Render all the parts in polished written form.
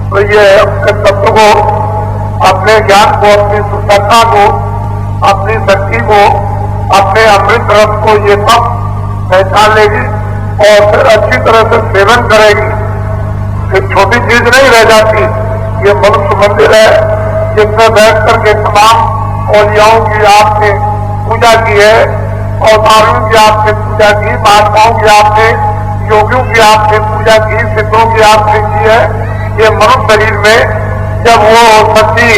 तो ये अपने तत्व को, अपने ज्ञान को, अपनी सुसत्ता को, अपनी शक्ति को, अपने अमृत रस को ये सब पहचान लेगी और फिर अच्छी तरह से सेवन करेगी। एक छोटी चीज नहीं रह जाती। ये मनुष्य मंदिर है जिसमें बैठ करके तमाम औलियाओं की आपने पूजा की है, अवतारों की आपने पूजा की, महात्माओं की आपने, योगियों की आपने पूजा की, सिद्धों की आपने की है। ये मनुष्य शरीर में जब वो शक्ति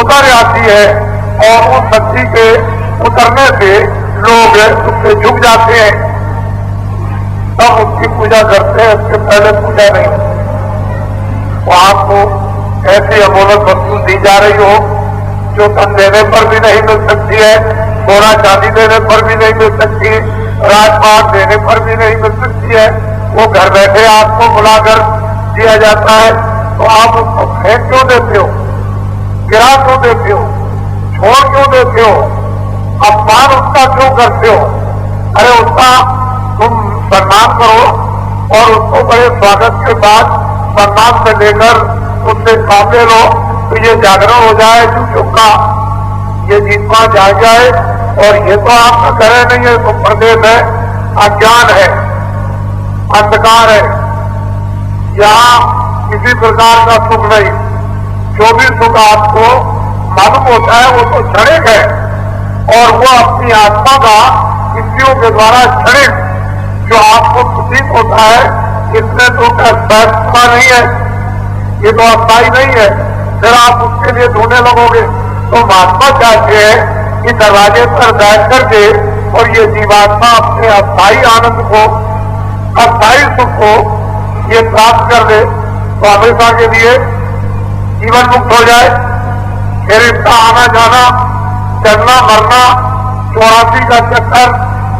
उतर आती है और उस शक्ति के उतरने से लोग उससे झुक जाते हैं, तब उसकी पूजा करते हैं, उसके पहले पूजा नहीं। तो आपको ऐसी अमूल्य वस्तु दी जा रही हो जो धन देने पर भी नहीं मिल सकती है, सोना चांदी देने पर भी नहीं मिल सकती, राजपाट देने पर भी नहीं मिल सकती है। वो घर बैठे आपको बुलाकर दिया जाता है, तो आप उसको फेंक क्यों देते हो, गिरा क्यों देते हो, छोड़ क्यों देते हो, अपमान उसका क्यों करते हो? अरे उसका तुम सम्मान करो और उसको बड़े स्वागत के बाद सम्मान से लेकर उससे काम ले लो, तो ये जागरण हो जाए झूठों का, ये जीतवा जाग जाए। और ये तो आपका करे नहीं है, तो प्रदेश है, अज्ञान है, अंधकार है, यहाँ किसी प्रकार का सुख नहीं। जो भी सुख आपको मालूम होता है वो तो क्षणिक है, और वो अपनी आत्मा का इंद्रियों के द्वारा क्षणिक जो आपको प्रतीत होता है, इसमें तो शाश्वतता नहीं है, ये तो अस्थायी नहीं है। फिर आप उसके लिए ढूंढने लगोगे। तो महात्मा चाहते हैं कि दरवाजे पर बैठ करके और ये जीवात्मा अपने अस्थायी आनंद को, अस्थायी सुख को ये प्राप्त कर ले, तो हमेशा के लिए जीवन मुक्त हो जाए। फिर इसका आना जाना, चलना मरना, 84 का चक्कर,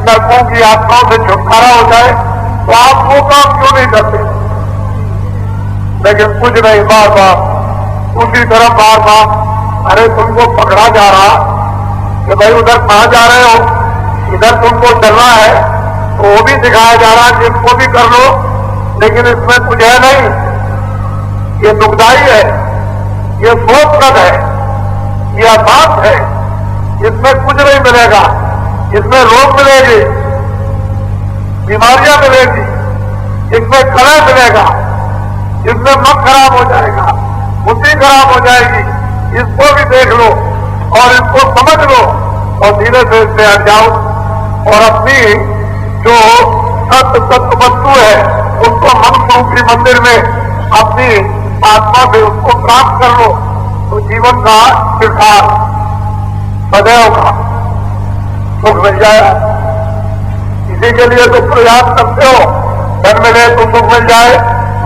नरकों की आत्माओं से छुटकारा हो जाए, तो आप वो काम क्यों नहीं करते? लेकिन कुछ नहीं, बार बार उसी तरफ बार बार। अरे तुमको पकड़ा जा रहा कि भाई उधर कहाँ जा रहे हो, इधर तुमको चलना है, तो वो भी दिखाया जा रहा है कि इसको भी कर लो, लेकिन इसमें कुछ है नहीं, ये दुखदाई है, ये शोकप्रद है, ये अशांत है, इसमें कुछ नहीं मिलेगा। इसमें रोग मिलेगी, बीमारियां मिलेगी, इसमें कलह मिलेगा, इसमें मन खराब हो जाएगा, बुद्धि खराब हो जाएगी। इसको भी देख लो और इसको समझ लो और धीरे धीरे से हट जाओ और अपनी जो सत्य तत्व वस्तु है उसको मनुष्य रूपी मंदिर में अपनी आत्मा से उसको प्राप्त कर लो, तो जीवन का विकास सदैव का सुख मिल जाएगा। इसी के लिए तो प्रयास करते हो, धन मिले तो सुख मिल जाए,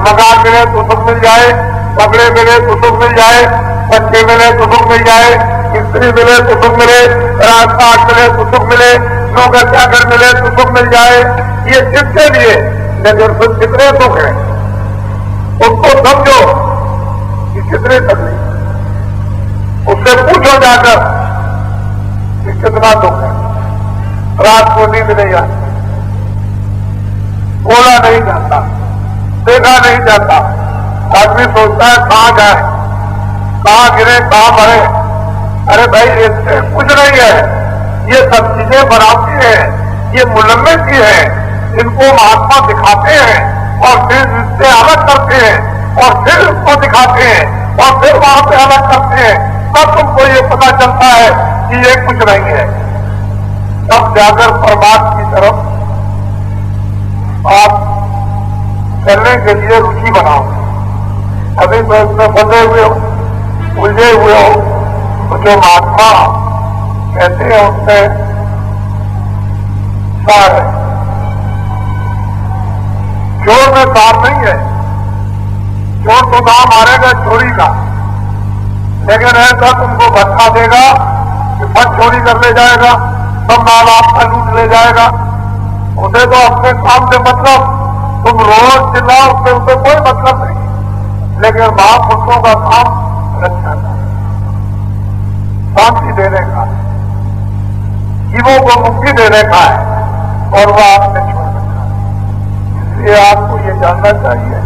मकान मिले तो सुख मिल जाए, कपड़े मिले तो सुख मिल जाए, बच्चे मिले तो सुख मिल जाए, स्त्री मिले तो सुख मिले, राजपाट मिले तो सुख मिले, नौकर चाकर मिले तो सुख मिल जाए। ये किसके लिए? लेकिन फिर कितने सुख है उसको समझो कि कितने तकलीफ, उससे पूछो जाकर कि कितना दुख है। रात को नींद नहीं आती, बोला नहीं जाता, देखा नहीं जाता, आदमी सोचता है कहां जाए, कहां गिरे, कहां मरे। अरे भाई इससे कुछ नहीं है, ये सब चीजें बनाती हैं, ये मुलम्मे की है, इनको महात्मा दिखाते हैं और फिर इससे अलग करते हैं और फिर उसको दिखाते हैं और फिर वहां से अलग करते हैं, तब तुमको ये पता चलता है कि ये कुछ नहीं है। तब जाकर परमात्मा की तरफ आप चलने के लिए रुचि बनाओ। अभी तो इसमें फंसे हुए हो, उलझे हुए हो, तो जो महात्मा कहते हैं उसमें सार है। चोर में सार नहीं है, चोर तो दाम मारेगा चोरी का, लेकिन ऐसा तुमको भटका देगा कि फट चोरी कर ले जाएगा, सब माल आपका लूट ले जाएगा। उसे तो अपने काम से मतलब, तुम रोज चिल्लाओ उससे कोई मतलब नहीं, लेकिन महापुरुषों का काम रक्षा का, शांति देने का, जीवों को मुक्ति देने का है, और वह आपने छोड़ रखा। इसलिए आपको ये जानना चाहिए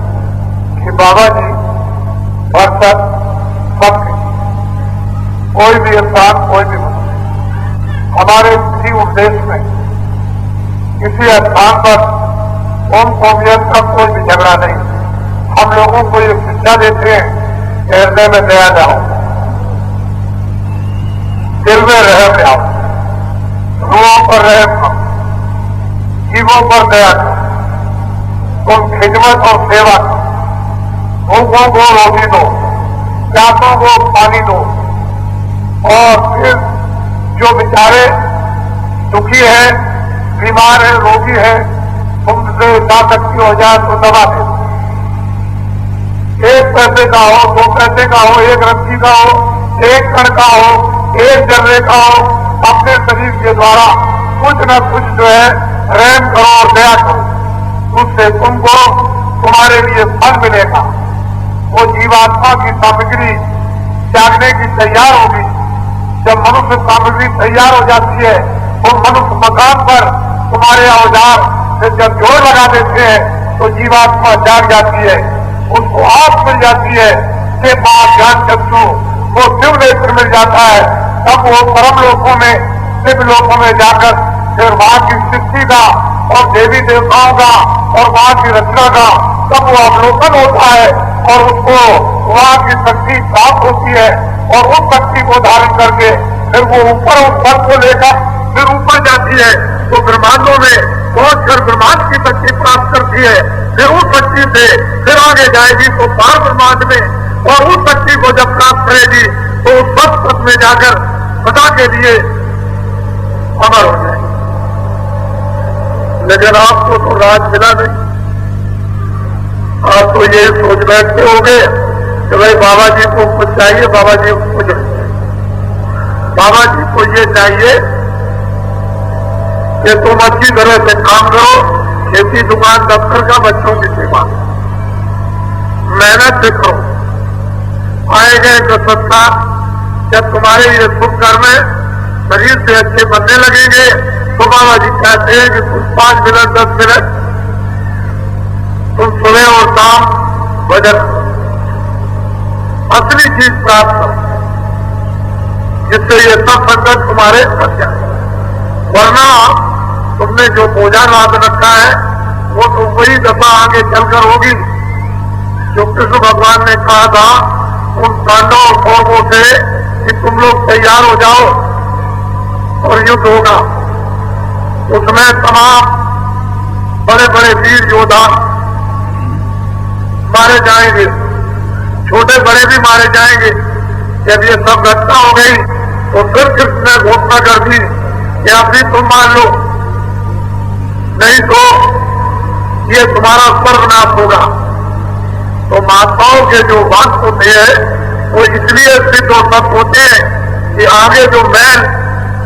कि बाबा जी भरसक सबके, कोई भी इंसान, कोई भी मनुष्य हमारे किसी उद्देश्य में, किसी स्थान पर कौम कौमियत का कोई भी झगड़ा नहीं। हम लोगों को ये शिक्षा देते हैं कि हृदय में दया लाओ, दिल में रहम लाओ, रूहों पर रहम करो, जीवों पर दया करो, तुम खिदमत और सेवा करो, भूखों को रोटी दो, प्यासों को पानी दो, और फिर जो बेचारे दुखी है, बीमार है, रोगी है, तुमसे ताकत हो जाए तो दवा दे दो। 1 पैसे का हो, 2 पैसे का हो, 1 रत्ती का हो, 1 कण का हो, 1 जर्रे का हो, अपने शरीर के द्वारा कुछ न कुछ जो है रहम करो और दया करो, उससे तुमको तुम्हारे लिए फल मिलेगा। वो जीवात्मा की सामग्री त्यागने की तैयार होगी। जब मनुष्य सामग्री तैयार हो जाती है तो मनुष्य मकान पर तुम्हारे औजार से जब जोर लगा देते हैं तो जीवात्मा जाग जाती है, उसको आंख मिल जाती है कि मां ज्ञान चक्षु, वो शिव नेत्र मिल जाता है। तब वो परम लोकों में, शिव लोकों में जाकर फिर वहां की सृष्टि का और देवी देवताओं का और वहां की रचना का तब वो अवलोकन होता है और उसको वहां की शक्ति प्राप्त होती है और उस शक्ति को धारण करके फिर वो ऊपर उस पद को लेकर फिर ऊपर जाती है तो ब्रह्मांडों में पहुंचकर ब्रह्मांड की शक्ति प्राप्त करती है। फिर उस शक्ति से फिर आगे जाएगी तो पार ब्रह्मांड में, और उस शक्ति को जब प्राप्त करेगी तो उस पद में जाकर सदा के लिए अमर हो जाएगी। लेकिन आपको तो राज मिला नहीं। आप तो ये सोच बैठते होंगे कि भाई बाबा जी को कुछ चाहिए, बाबा जी को कुछ चाहिए। बाबा जी को ये चाहिए कि तुम अच्छी तरह से काम करो, खेती दुकान दफ्तर का बच्चों की सेवा, मेहनत से करो। आएगा तो सत्ता जब तुम्हारे ये सुख कर्म शरीर से अच्छे बनने लगेंगे तो बाबा जी कहते हैं कि तुम 5 मिनट 10 मिनट तुम सुबह और शाम भजन असली चीज प्राप्त करो, जिससे ये सब संकट तुम्हारे बच जाए। वरना तुमने जो बोझा लाद रखा है वो तो वही दशा आगे चलकर होगी जो कृष्ण भगवान ने कहा था उन पांडवों और कौरवों से कि तुम लोग तैयार हो जाओ और युद्ध होगा। उसमें तमाम बड़े बड़े वीर योद्धा मारे जाएंगे, छोटे बड़े भी मारे जाएंगे। जब ये सब घटना हो गई तो फिर कृष्ण ने घोषणा कर दी कि अभी तुम मान लो, नहीं तो ये तुम्हारा सर्वनाश होगा। तो महात्माओं के जो वाक्य होते हैं वो इसलिए सिद्ध और सत्य होते हैं कि आगे जो मैल,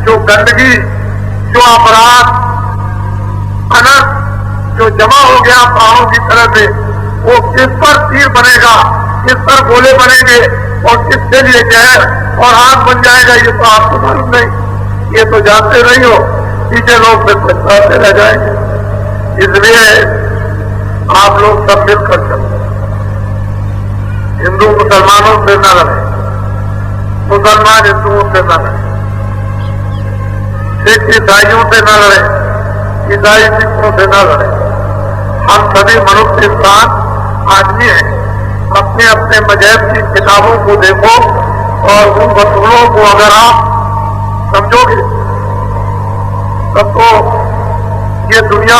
जो गंदगी, जो अपराध, अनर्थ जो जमा हो गया पहाड़ों की तरह से, वो किस पर तीर बनेगा, किस पर गोले बनेंगे और किसके लिए जहर और आग बन जाएगा, ये तो आपको मालूम नहीं। ये तो जानते नहीं हो, पीछे लोग फिर पछताते रह जाएंगे। इसलिए आप लोग सब मिलकर चलो, हिंदू मुसलमानों से न लड़े, मुसलमान हिंदुओं से न लड़े, सिख ईसाइयों से न लड़े, ईसाई सिखों से न लड़े। हम सभी मनुष्य इंसान आदमी हैं। अपने अपने मजहब की किताबों को देखो और उन वसूलों को अगर आप समझोगे तब तो ये दुनिया,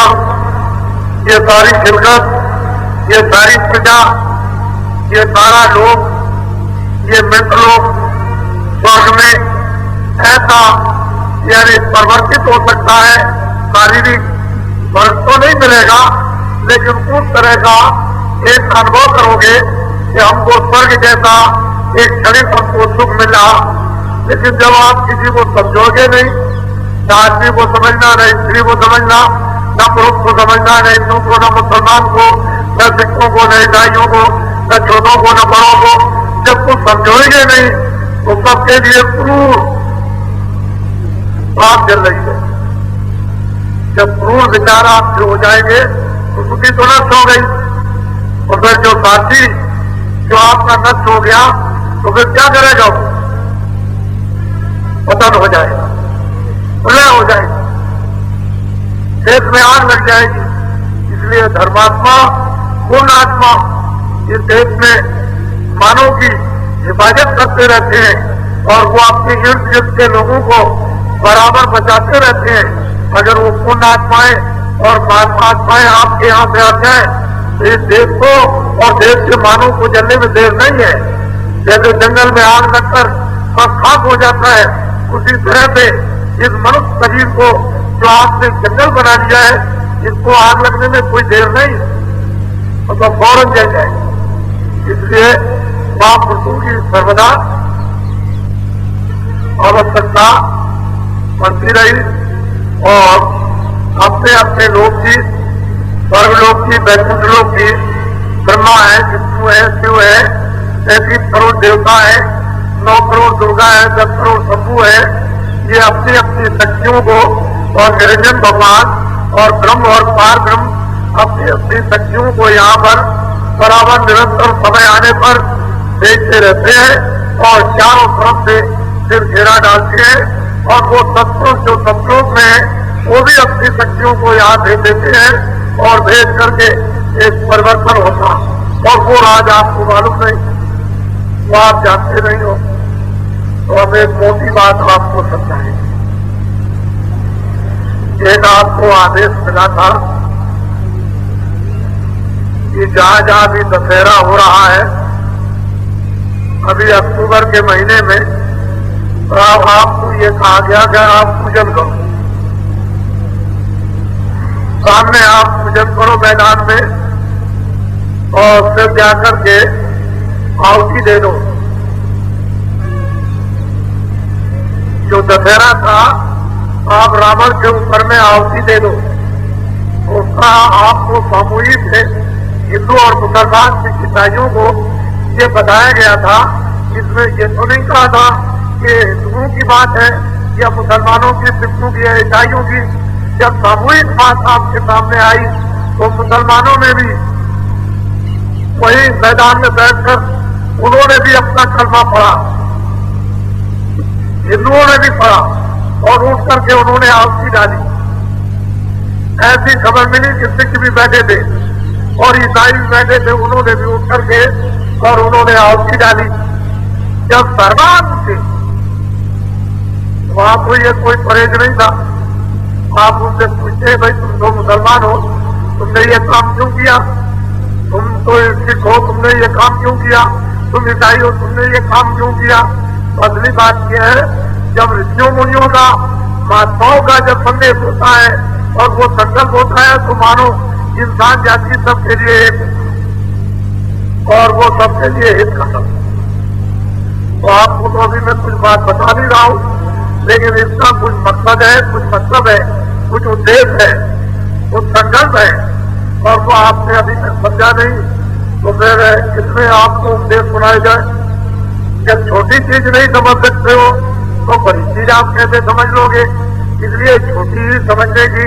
ये सारी खिलकत, ये सारी प्रजा, ये सारा लोग, ये मित्र लोग स्वर्ग में ऐसा यानी परिवर्तित हो सकता है। शारीरिक स्वर्ग तो नहीं मिलेगा, लेकिन उस तरह का एक अनुभव करोगे कि हमको स्वर्ग जैसा एक क्षणिक हमको सुख मिला। लेकिन जब आप किसी को समझोगे नहीं, न आदमी को समझना, न स्त्री को समझना, न पुरुष को समझना, न हिंदू को, न मुसलमान को, न सिखों को, न ईसाइयों को, न छोटों को, न बड़ों को, जब कुछ समझोगे नहीं तो सबके लिए क्रूर बात चल रही है। जब क्रूर विचार आपसे हो जाएंगे तो सुखी तो नष्ट हो गई। और फिर जो साथी जो आपका नष्ट हो गया तो फिर क्या करेगा? वो पतन हो जाएगा, प्रलय हो जाएगी, देश में आग लग जाएगी। इसलिए धर्मात्मा, पूर्ण आत्मा इस देश में मानव की हिफाजत करते रहते हैं और वो अपने इर्द गिर्द के लोगों को बराबर बचाते रहते हैं। अगर वो पूर्ण आत्माएं और महात्माएं आपके यहाँ से आ जाए तो इस देश को और देश के मानव को जलने में देर नहीं है। जैसे जंगल में आग लगकर सब खाक हो जाता है, उसी तरह से इस मनुष्य शरीर को जो आपने जंगल बना दिया है, इसको आग लगने में कोई देर नहीं, मतलब फौरन जल जाए। इसलिए महापुरुषों की सर्वदा आवश्यकता पड़ती रही और अपने अपने लोक की, स्वर्गलोक की, वैकुंठ लोक की, ब्रह्मा है, विष्णु है, शिव है, 33 करोड़ देवता है, 9 करोड़ दुर्गा है, 10 करोड़ शंभु है। ये अपनी अपनी शक्तियों को और निरंजन भगवान और ब्रह्म और पार ब्रह्म अपनी अपनी शक्तियों को यहाँ पर बराबर निरंतर समय आने पर देखते रहते हैं और चारों तरफ से फिर घेरा डालते हैं और वो सत्पुरुष जो सतलोक में है वो भी अपनी शक्तियों को यहाँ भेज देते हैं और भेज करके एक परिवर्तन होता और वो राज आपको मालूम नहीं, वो आप जानते नहीं हो। तो हम एक मोटी बात आपको समझाएंगे। एक आपको आदेश मिला था कि जहां जहां भी दशहरा हो रहा है, अभी अक्टूबर के महीने में, तो आपको ये कहा गया कि आप पूजन करो, सामने आप पूजन करो मैदान में और फिर जाकर के आहुति दे दो। जो दशहरा था आप रावण के ऊपर में आहुति दे दो, उसका आपको सामूहिक है हिंदू और मुसलमान के ईसाइयों को ये बताया गया था। इसमें ये तो नहीं कहा था कि हिंदुओं की बात है या मुसलमानों की, सिखों की या ईसाइयों की। जब सामूहिक बात आपके सामने आई तो मुसलमानों ने भी वही मैदान में बैठकर उन्होंने भी अपना कलमा पढ़ा, हिंदुओं ने भी पढ़ा और उठ करके उन्होंने आहुति डाली। ऐसी खबर मिली कि सिख भी बैठे थे और ईसाई भी बैठे थे, उन्होंने भी उठ करके और उन्होंने आहुति डाली। जब सरदार थे वहां तो ये कोई परहेज नहीं था। आप उनसे पूछते भाई तुम तो मुसलमान हो, तुमने ये काम क्यों किया? तुम तो सिख हो, तुमने ये काम क्यों किया? तुम ईसाई हो, तुमने ये काम क्यों किया? असली बात यह है, जब ऋषियों मुनियों का, महात्माओं का जब संदेश होता है और वो संकल्प होता है तो मानो इंसान जाति सबके लिए एक और वो सबके लिए हित का सब। तो आपको तो अभी मैं कुछ बात बता नहीं रहा हूं, लेकिन इसका कुछ मकसद है, कुछ मतलब है, कुछ उद्देश्य है, कुछ संकल्प है और वो आपने अभी तक समझा नहीं तो फिर कितने आपको उपदेश सुनाए जाए। जब छोटी चीज नहीं समझ सकते हो तो बड़ी चीज आप कैसे समझ लोगे? इसलिए छोटी ही समझने की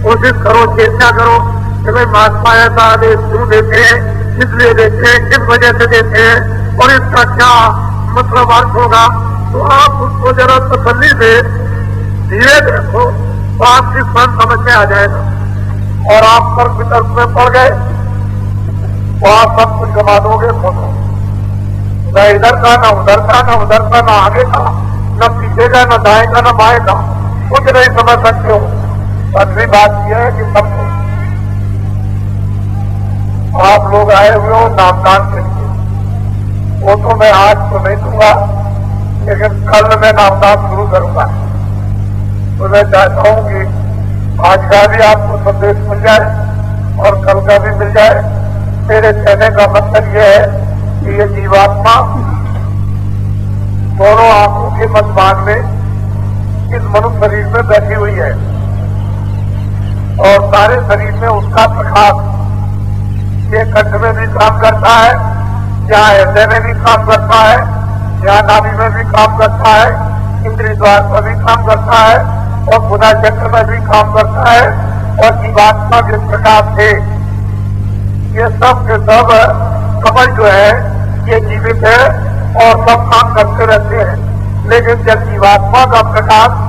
कोशिश करो, चेष्टा करो कि भाई महात्मा ऐसा आदेश क्यों देते हैं, इसलिए देते हैं, किस वजह से देते हैं और इसका क्या मतलब अर्थ होगा। तो आप उसको जरा तसल्ली से धीरे देखो तो आपकी स्वयं समझ में आ जाएगा। और आप तर्क वितर्क में पड़ गए तो आप सब कुछ गवा दोगे। फोटो न इधर का, न उधर का, न उधर का, न आगे का, न पीछे का, न दाएं का, न बाएं का, कुछ नहीं समझ सकते हो। असली बात यह है कि सब आप लोग आए हुए हो नामदान के लिए। वो तो मैं आज तो नहीं दूंगा, लेकिन कल मैं नामदान शुरू करूंगा। तो मैं चाहता हूं कि आज का भी आपको संदेश मिल जाए और कल का भी मिल जाए। मेरे कहने का मतलब यह है कि ये जीवात्मा दोनों आंखों के मध्य में इस मनुष्य शरीर में बैठी हुई है और सारे शरीर में उसका प्रकाश ये कंठ में भी काम करता है, यहाँ हृदय में भी काम करता है, यहाँ नाभि में भी काम करता है, इंद्रिय द्वार पर भी काम करता है और गुदा चक्र में भी काम करता है। और जीवात्मा जिस प्रकार से ये सब के सब कमल जो है ये जीवित है और सब काम करते रहते हैं, लेकिन जब जीवात्मा का प्रकाश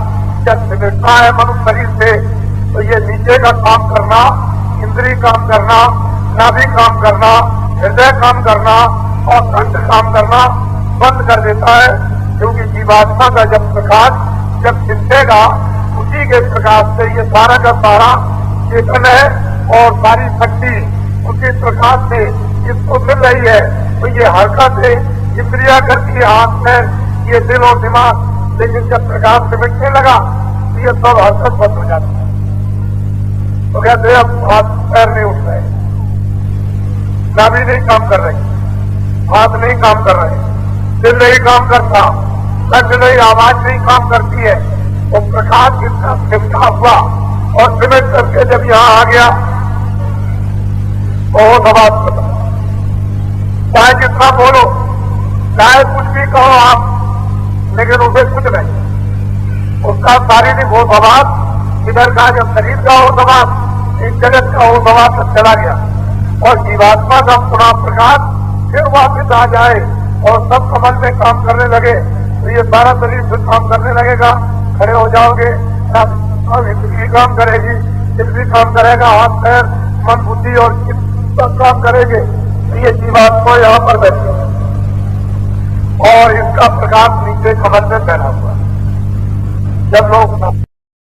जब निकलता है मनुष्य शरीर से, तो ये नीचे का काम करना, इंद्रिय काम करना, नाभि काम करना, हृदय काम करना और कंठ काम करना बंद कर देता है। क्योंकि जीवात्मा का जब प्रकाश जब छिपेगा, उसी के प्रकाश से ये सारा का सारा चेतन है और सारी शक्ति उसी प्रकाश से इसको मिल रही है। तो ये हरकत है, इंद्रिया करती है हाथ में, ये दिल और दिमाग, लेकिन जब प्रकाश से मिटने लगा तो ये सब हरकत बंद हो जाती है। तो कहते हैं अब हाथ पैर नहीं उठ रहे, नाभि नहीं काम कर रही, हाथ नहीं काम कर रहे, दिल नहीं काम करता, कंठ नहीं, आवाज नहीं काम करती है। तो प्रकाश कितना सिमटा हुआ और सिमट करके जब यहाँ आ गया बहुत आवाज करता, चाहे कितना बोलो, चाहे कुछ भी कहो आप, लेकिन उसे कुछ नहीं, उसका शारीरिक हो आवाज, इधर का जब शरीर का हो आवाज, इस जगत का हो आवाज तक चला गया और जीवात्मा का पुनः प्रकाश फिर वापिस आ जाए और सब कमल में काम करने लगे, तो ये सारा शरीर फिर काम करने लगेगा, खड़े हो जाओगे, इंद्रिय काम करेगी, दिल भी काम करेगा, हाथ पैर मन बुद्धि और सब काम करेंगे। तो ये जीवात्मा यहाँ पर बैठे और इसका प्रकाश नीचे कमल में फैला हुआ। जब लोग